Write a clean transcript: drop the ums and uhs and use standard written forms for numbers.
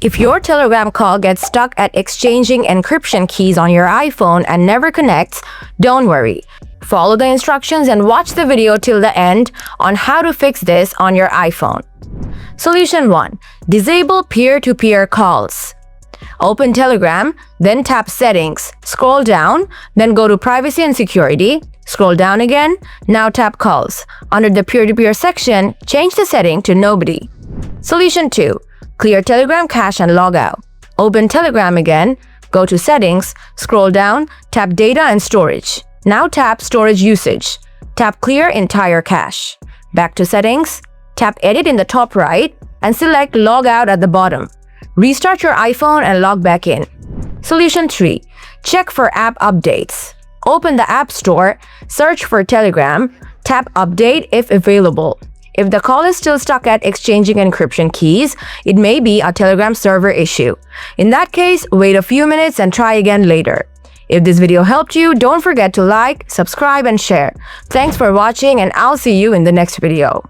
If your Telegram call gets stuck at exchanging encryption keys on your iPhone and never connects, don't worry. Follow the instructions and watch the video till the end on how to fix this on your iPhone. Solution 1. Disable peer-to-peer calls. Open Telegram, then tap Settings, scroll down, then go to Privacy and Security, scroll down again, now tap Calls. Under the peer-to-peer section, change the setting to Nobody. Solution 2. Clear Telegram cache and log out. Open Telegram again, go to Settings, scroll down, tap Data and Storage. Now tap Storage Usage. Tap Clear Entire Cache. Back to Settings, tap Edit in the top right, and select Log Out at the bottom. Restart your iPhone and log back in. Solution 3. Check for app updates. Open the App Store, search for Telegram, tap Update if available. If the call is still stuck at exchanging encryption keys, it may be a Telegram server issue. In that case, wait a few minutes and try again later. If this video helped you, don't forget to like, subscribe, and share. Thanks for watching, and I'll see you in the next video.